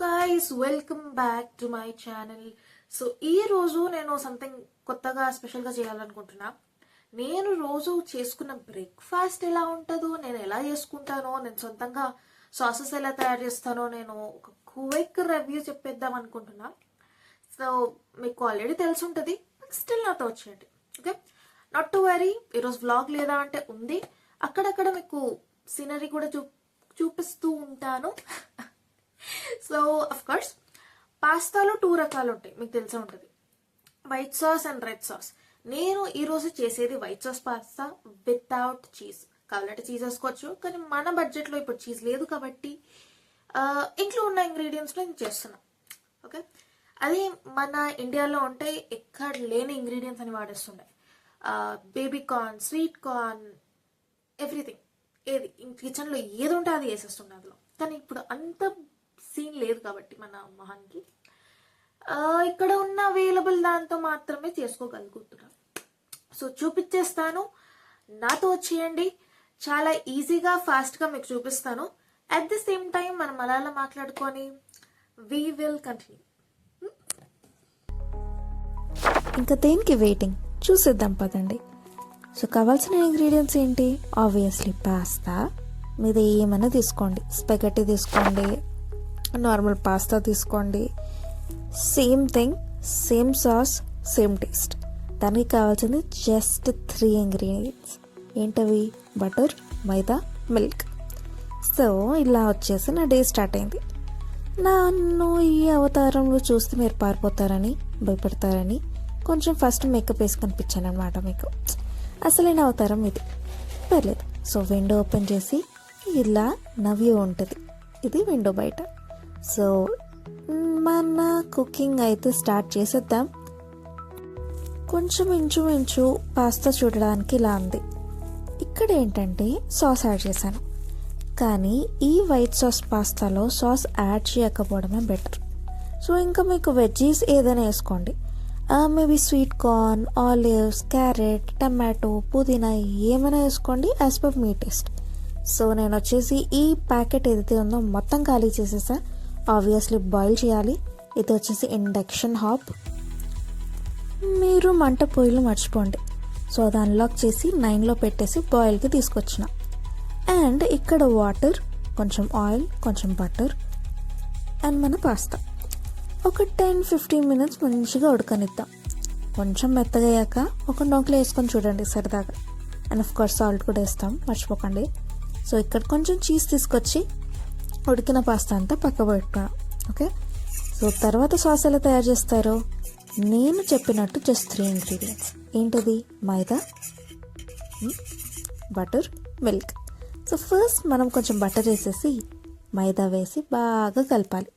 Guys welcome back to my channel. So ఈ రోజు నేను సంథింగ్ కొత్తగా స్పెషల్గా చేయాలనుకుంటున్నా. నేను రోజు చేసుకున్న బ్రేక్ఫాస్ట్ ఎలా ఉంటుందో, నేను ఎలా చేసుకుంటానో, నేను సొంతంగా సాసెస్ ఎలా తయారు చేస్తానో నేను ఒక క్విక్ రివ్యూ చెప్పేద్దాం అనుకుంటున్నా. సో మీకు ఆల్రెడీ తెలిసి ఉంటుంది, స్టిల్ నాతో వచ్చేయండి. Okay, not to worry. ఈరోజు వ్లాగ్ లేదా అంటే ఉంది, అక్కడక్కడ మీకు సీనరీ కూడా చూపిస్తూ ఉంటాను. సో అఫ్ కోర్స్ పాస్తాలో 2 రకాలు ఉంటాయి, మీకు తెలిసే ఉంటుంది, white sauce and red sauce. నేను ఈరోజు చేసేది white sauce pasta without cheese. కావాలంటే చీజ్ వేసుకోవచ్చు, కానీ మన బడ్జెట్లో ఇప్పుడు చీజ్ లేదు కాబట్టి ఇంట్లో ఉన్న ఇంగ్రీడియంట్స్లో నేను చేస్తున్నా. ఓకే, అది మన ఇండియాలో ఉంటే ఎక్కడ లేని ఇంగ్రీడియంట్స్ అని వాడేస్తుండే. Baby corn, sweet corn, everything. ఏది కిచెన్లో ఏది ఉంటే అది వేసేస్తుండే అందులో. కానీ ఇప్పుడు అంత సీన్ లేదు కాబట్టి మన మహాన్కి ఇక్కడ ఉన్న అవైలబుల్ దాంతో మాత్రమే చేసుకోగలుగుతున్నాను. సో చూపించేస్తాను, నాతో వచ్చేయండి. చాలా ఈజీగా ఫాస్ట్గా మీకు చూపిస్తాను. అట్ ది సేమ్ టైం మనం అలా మాట్లాడుకొని వీ విల్ కంటిన్యూ. ఇంకా దేనికి వెయిటింగ్, చూసేద్దాం పదండి. సో కావాల్సిన ఇంగ్రీడియంట్స్ ఏంటి? Obviously pasta. మీద ఏమైనా తీసుకోండి, స్పెగటీ తీసుకోండి, నార్మల్ పాస్తా తీసుకోండి, same thing, same sauce, same taste. దానికి కావాల్సింది జస్ట్ 3 ఇంగ్రీడియంట్స్. ఏంటవి? బటర్, మైదా, మిల్క్. సో ఇలా వచ్చేసి నా డే స్టార్ట్ అయింది. నన్ను ఈ అవతారంలో చూస్తే మీరు పారిపోతారని, భయపడతారని కొంచెం ఫస్ట్ మేకప్ వేసి కనిపించాను అనమాట మీకు. అసలైన అవతారం ఇది, పర్లేదు. సో విండో ఓపెన్ చేసి ఇలా నవ్వు ఉంటుంది, ఇది విండో బయట. సో మన కుకింగ్ అయితే స్టార్ట్ చేసేద్దాం. కొంచెం ఇంచుమించు పాస్తా చూడడానికి ఇలా ఉంది. ఇక్కడ ఏంటంటే సాస్ యాడ్ చేశాను, కానీ ఈ వైట్ సాస్ పాస్తాలో సాస్ యాడ్ చేయకపోవడమే బెటర్. సో ఇంకా మీకు వెజ్జీస్ ఏదైనా వేసుకోండి, maybe sweet corn, olives, carrot, tomato, పుదీనా ఏమైనా వేసుకోండి యాజ్ పర్ మీ టేస్ట్. సో నేను వచ్చేసి ఈ ప్యాకెట్ ఏదైతే ఉందో మొత్తం ఖాళీ చేసేసా. ఆబ్వియస్లీ బాయిల్ చేయాలి. ఇది వచ్చేసి ఇండక్షన్ హాబ్. మీరు మంట పొయ్యిలు మర్చిపోండి. సో అది అన్లాక్ చేసి 9లో పెట్టేసి బాయిల్కి తీసుకొచ్చిన. అండ్ ఇక్కడ వాటర్, కొంచెం ఆయిల్, కొంచెం బటర్ అండ్ మన పాస్తా ఒక 10-15 మినిట్స్ మంచిగా ఉడకనిద్దాం. కొంచెం మెత్తగా అయ్యాక ఒక నోట్లో వేసుకొని చూడండి సరదాగా. అండ్ ఆఫ్ కోర్స్ సాల్ట్ కూడా వేస్తాం, మర్చిపోకండి. సో ఇక్కడ కొంచెం చీజ్ తీసుకొచ్చి ఉడికిన పాస్తా అంతా పక్క పెట్టుకున్నాం. ఓకే, సో తర్వాత సాస్ ఎలా తయారు చేస్తారో నేను చెప్పినట్టు జస్ట్ 3 ఇంగ్రీడియంట్స్. ఏంటది? మైదా, బటర్, మిల్క్. సో ఫస్ట్ మనం కొంచెం బటర్ వేసేసి మైదా వేసి బాగా కలపాలి.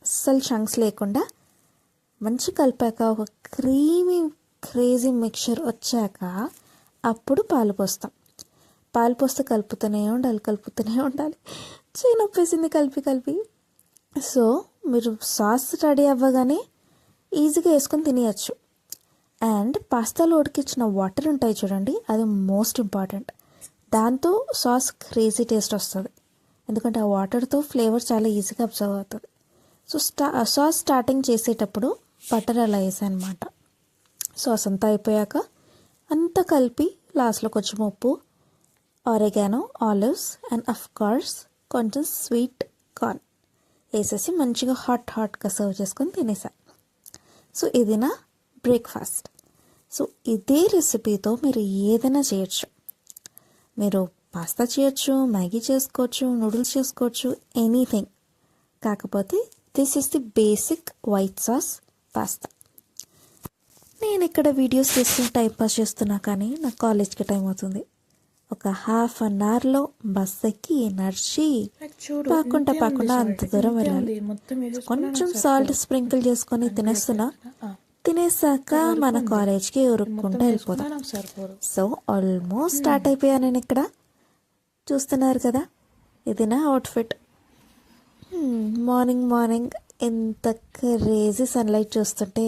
అస్సలు చంక్స్ లేకుండా మంచి కలిపాక ఒక క్రేజీ మిక్చర్ వచ్చాక అప్పుడు పాలు పోస్తాం. పాలు పోస్తే కలుపుతూనే ఉండాలి. నొప్పేసింది కలిపి. సో మీరు సాస్ రెడీ అవ్వగానే ఈజీగా వేసుకొని తినేయచ్చు. అండ్ పాస్తాలో ఉడికించిన వాటర్ ఉంటాయి చూడండి, అది మోస్ట్ ఇంపార్టెంట్. దాంతో సాస్ క్రేజీ టేస్ట్ వస్తుంది, ఎందుకంటే ఆ వాటర్తో ఫ్లేవర్ చాలా ఈజీగా అబ్జర్వ్ అవుతుంది. సో సాస్ స్టార్టింగ్ చేసేటప్పుడు బటర్ అలా వేసాను అనమాట. సాస్ అంతా అయిపోయాక అంతా కలిపి లాస్ట్లో కొంచెం ఉప్పు, oregano, olives and of course కొంచెం స్వీట్ కార్న్ వేసేసి మంచిగా హాట్గా సర్వ్ చేసుకొని తినేసా. సో ఇది నా బ్రేక్ఫాస్ట్. సో ఇదే రెసిపీతో మీరు ఏదైనా చేయొచ్చు. మీరు పాస్తా చేయొచ్చు, మ్యాగీ చేసుకోవచ్చు, నూడిల్స్ చేసుకోవచ్చు, ఎనీథింగ్. కాకపోతే this is the basic white sauce pasta. నేను ఇక్కడ వీడియోస్ చేస్తూ టైంపాస్ చేస్తున్నా, కానీ నాకు కాలేజ్కి టైం అవుతుంది. ఒక ½ అన్ అవర్లో బస్ ఎక్కి నడిచి పాకుండా అంత దూరం వెళ్ళాలి. కొంచెం సాల్ట్ స్ప్రింకిల్ చేసుకొని తినేసాక మన కాలేజ్కి ఉరుక్కుంటూ వెళ్ళిపోతాం. సో ఆల్మోస్ట్ స్టార్ట్ అయిపోయాను నేను. ఇక్కడ చూస్తున్నారు కదా, ఇది నా అవుట్ఫిట్. మార్నింగ్ ఎంత క్రేజీ సన్లైట్ చూస్తుంటే,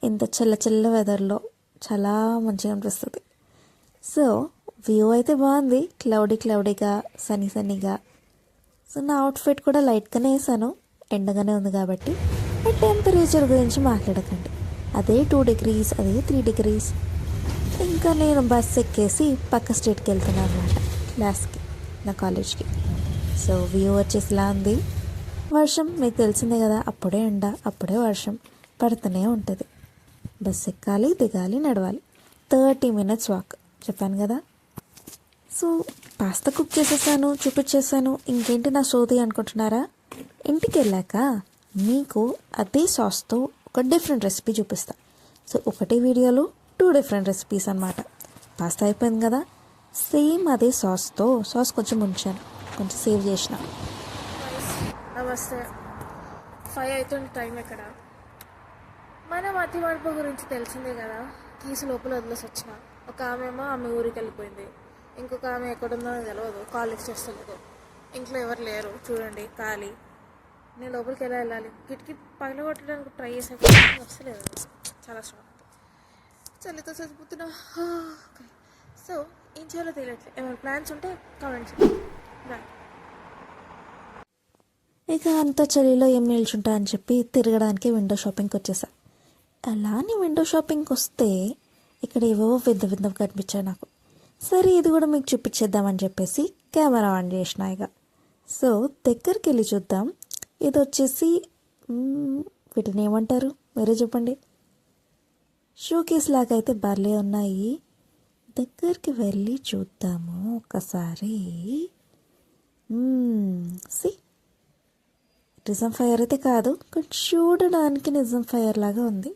ఇంత చల్ల వెదర్లో చాలా మంచిగా అనిపిస్తుంది. సో వ్యూ అయితే బాగుంది, క్లౌడీగా, సన్నీగా. సో నా అవుట్ఫిట్ కూడా లైట్గానే వేసాను, ఎండగానే ఉంది కాబట్టి టెంపరేచర్ గురించి మాట్లాడకండి. అదే 2 degrees, అదే 3 degrees. ఇంకా నేను బస్ ఎక్కేసి పక్క స్టేట్కి వెళ్తున్నాను అనమాట, క్లాస్కి, నా కాలేజ్కి. సో వ్యూ వచ్చేసి ఇలా ఉంది. వర్షం మీకు తెలిసిందే కదా, అప్పుడే ఎండ అప్పుడే వర్షం పడుతూనే ఉంటుంది. బస్ ఎక్కాలి, దిగాలి, నడవాలి. 30 minutes వాక్ చెప్పాను కదా. సో పాస్తా కుక్ చేసేసాను, చూపించేసాను. ఇంకేంటి నా సోది అనుకుంటున్నారా? ఇంటికి వెళ్ళాక మీకు అదే సాస్తో ఒక డిఫరెంట్ రెసిపీ చూపిస్తా. సో ఒకటే వీడియోలో 2 different రెసిపీస్ అనమాట. పాస్తా అయిపోయింది కదా, సేమ్ అదే సాస్తో, సాస్ కొంచెం ఉంచాను, కొంచెం సేవ్ చేసిన. నమస్తే. 5 అవుతుంది టైం. ఎక్కడ మన మతి మడుపు గురించి తెలిసిందే కదా. కీసు లోపల వదిలేసి వచ్చిన. ఒక ఆమెమో ఆమె ఊరికి వెళ్ళిపోయింది, ఇంకొక ఆమె ఎక్కడుందో తెలియదు, కాల్ లిఫ్ట్ చేస్తలేదు. ఇంట్లో ఎవరు లేరు, చూడండి ఖాళీ. నేను లోపలికి ఎలా వెళ్ళాలి? కిటికీ పగల కొట్టడానికి ట్రై చేసాక వస్తలేదు, చాలా స్ట్రాంగ్. చలితో చచ్చిపోతున్నా. సో ఏం చేయాలో తెలియట్లేదు. ఏమైనా ప్లాన్స్ ఉంటే కామెంట్ చేయండి. బాయ్. ఇక అంత చలిలో ఏం నిల్చుంటా అని చెప్పి తిరగడానికి విండో షాపింగ్కి వచ్చేసా. అలా అని విండో షాపింగ్కి వస్తే ఇక్కడ ఏవో వింతగా కనిపించాయి నాకు. సరే ఇది కూడా మీకు చూపించేద్దామని చెప్పేసి కెమెరా ఆన్ చేసిన. ఇక సో దగ్గరికి వెళ్ళి చూద్దాం. ఇది వచ్చేసి వీటిని ఏమంటారు మీరే చెప్పండి. షోకేస్ లాగా అయితే భలే ఉన్నాయి. దగ్గరికి వెళ్ళి చూద్దాము ఒకసారి. సి నిజం ఫైర్ అయితే కాదు, కానీ చూడడానికి నిజం ఫైర్ లాగా ఉంది.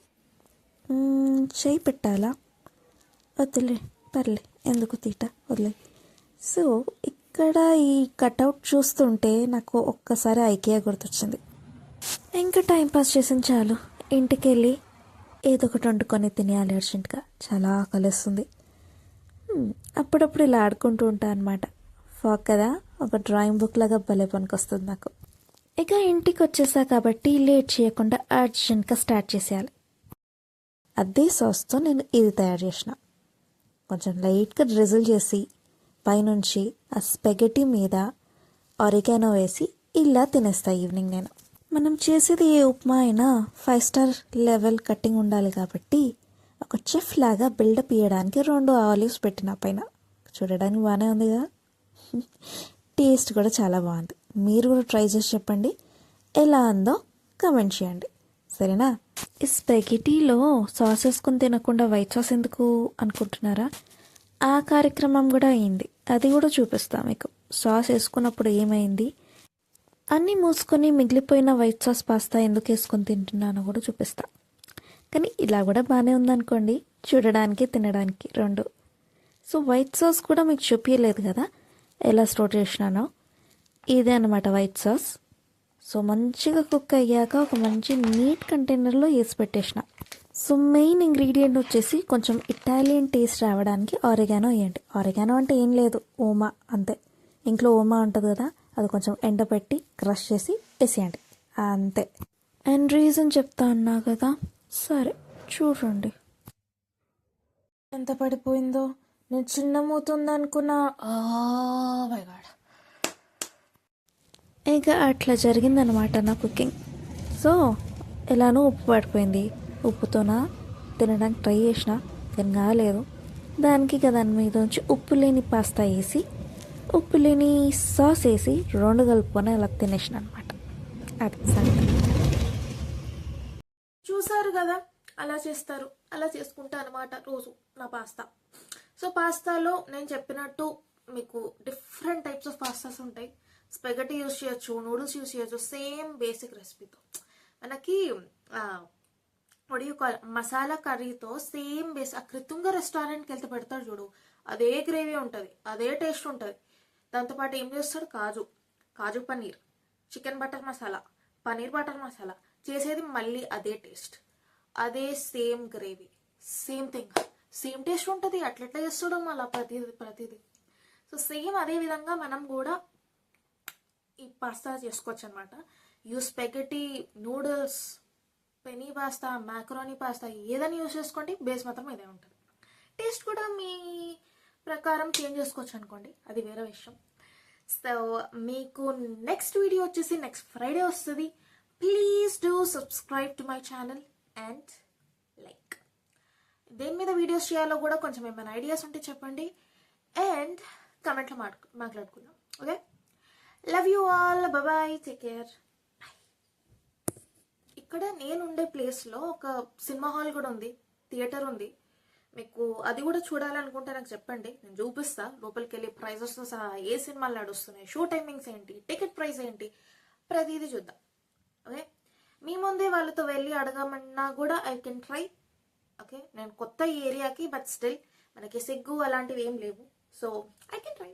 చేయి పెట్టాలా? వదిలే, పర్లే, ఎందుకు తీట, వదిలే. సో ఇక్కడ ఈ కట్అవుట్ చూస్తుంటే నాకు ఒక్కసారి ఐకియా గుర్తొచ్చింది. ఇంకా టైంపాస్ చేసింది చాలు, ఇంటికి వెళ్ళి ఏదో ఒకటి వండుకొని తినేయాలి అర్జెంట్గా, చాలా ఆకలిస్తుంది. అప్పుడప్పుడు ఇలా ఆడుకుంటూ ఉంటాను అనమాట. ఫాక్ కదా, ఒక డ్రాయింగ్ బుక్ లాగా భలే పనికొస్తుంది నాకు. ఇక ఇంటికి వచ్చేసా కాబట్టి లేట్ చేయకుండా అర్జెంట్గా స్టార్ట్ చేసేయాలి. అదే సాస్తో నేను ఇది తయారు చేసిన. కొంచెం లైట్గా డ్రిజిల్ చేసి పైనుంచి ఆ స్పెగటీ మీద ఆరిగానో వేసి ఇలా తినేస్తా ఈవినింగ్ నేను. మనం చేసేది ఏ ఉప్మా అయినా 5 star లెవెల్ కట్టింగ్ ఉండాలి కాబట్టి ఒక చెఫ్ లాగా బిల్డప్ ఇవ్వడానికి 2 ఆలివ్స్ పెట్టిన పైన. చూడడానికి బాగానే ఉంది కదా, టేస్ట్ కూడా చాలా బాగుంది. మీరు కూడా ట్రై చేసి చెప్పండి ఎలా ఉందో కమెంట్ చేయండి, సరేనా? ఈ స్పెగెటీలో సాస్ వేసుకొని తినకుండా వైట్ సాస్ ఎందుకు అనుకుంటున్నారా? ఆ కార్యక్రమం కూడా అయింది, అది కూడా చూపిస్తా మీకు. సాస్ వేసుకున్నప్పుడు ఏమైంది, అన్నీ మూసుకొని మిగిలిపోయిన వైట్ సాస్ పాస్తా ఎందుకు వేసుకొని తింటున్నానో కూడా చూపిస్తా. కానీ ఇలా కూడా బాగానే ఉందనుకోండి, చూడడానికి తినడానికి 2. సో వైట్ సాస్ కూడా మీకు చూపించలేదు కదా ఎలా స్టోర్ చేసినానో. ఇదే అనమాట వైట్ సాస్. సో మంచిగా కుక్ అయ్యాక ఒక మంచి నీట్ కంటైనర్లో వేసి పెట్టేసిన. సో మెయిన్ ఇంగ్రీడియంట్ వచ్చేసి కొంచెం ఇటాలియన్ టేస్ట్ రావడానికి ఆరిగానో వేయండి. ఆరిగానో అంటే ఏం లేదు, ఓమా అంతే. ఇంట్లో ఓమా ఉంటుంది కదా, అది కొంచెం ఎండపెట్టి క్రష్ చేసి వేసేయండి, అంతే. అండ్ రీజన్ చెప్తా అన్నా కదా, సరే చూడండి ఎంత పడిపోయిందో. నేను చిన్న మూతుందనుకున్నా. My God. ఇక అట్లా జరిగిందనమాట నా కుకింగ్. సో ఎలానో ఉప్పు పడిపోయింది. ఉప్పుతోనా తినడానికి ట్రై చేసిన, కానీ కాలేదు. దానికి కదా దాని మీద నుంచి ఉప్పు లేని పాస్తా వేసి ఉప్పు లేని సాస్ వేసి 2 కలుపుకొని అలా తినేసిన అనమాట. అది సంగతి. చూసారు కదా, అలా చేస్తారు, అలా చేసుకుంటా అనమాట రోజు నా పాస్తా. సో పాస్తాలో నేను చెప్పినట్టు మీకు డిఫరెంట్ టైప్స్ ఆఫ్ పాస్తాస్ ఉంటాయి. స్పెగటీ యూస్ చేయొచ్చు, నూడిల్స్ యూస్ చేయొచ్చు, సేమ్ బేసిక్ రెసిపీతో. మనకి మసాలా కర్రీతో సేమ్ బేస్. ఆ కృతుంగ రెస్టారెంట్కి వెళ్తే పెడతాడు చూడు, అదే గ్రేవీ ఉంటుంది, అదే టేస్ట్ ఉంటుంది. దాంతోపాటు ఏం చేస్తాడు, kaju paneer, chicken butter masala, paneer butter masala చేసేది మళ్ళీ అదే టేస్ట్, అదే same gravy, same thing, same taste ఉంటుంది. అట్లెట్లా చేస్తాడు మళ్ళీ ప్రతిదీ. సో సేమ్ అదే విధంగా మనం కూడా ఈ పాస్తా చేసుకోవచ్చు అనమాట. Spaghetti, noodles, penny pasta, macaroni pasta ఏదైనా యూస్ చేసుకోండి, బేస్ మాత్రం ఇదే ఉంటుంది. టేస్ట్ కూడా మీ ప్రకారం చేంజ్ చేసుకోవచ్చు అనుకోండి, అది వేరే విషయం. సో మీకు నెక్స్ట్ వీడియో వచ్చేసి నెక్స్ట్ ఫ్రైడే వస్తుంది. Please do subscribe to my channel and like. దేని మీద వీడియోస్ చేయాలో కూడా కొంచెం ఏమైనా ఐడియాస్ ఉంటే చెప్పండి అండ్ కమెంట్లో మాట్లాడుకుందాం. Okay, love you all, bye, take care. ఇక్కడ నేను ఉండే ప్లేస్లో ఒక సినిమా హాల్ కూడా ఉంది, థియేటర్ ఉంది. మీకు అది కూడా చూడాలనుకుంటే నాకు చెప్పండి, నేను చూపిస్తా. లోపలికి వెళ్ళి ప్రైజెస్తో సహా ఏ సినిమాలు నడుస్తున్నాయి, షో టైమింగ్స్ ఏంటి, టికెట్ ప్రైస్ ఏంటి, ప్రతిదీ చూద్దాం. ఓకే, మీ ముందే వాళ్ళతో వెళ్ళి అడగమన్నా కూడా ఐ కెన్ ట్రై. ఓకే, నేను కొత్త ఈ ఏరియాకి, బట్ స్టిల్ మనకి సిగ్గు అలాంటివి ఏం లేవు, సో ఐ కెన్ ట్రై.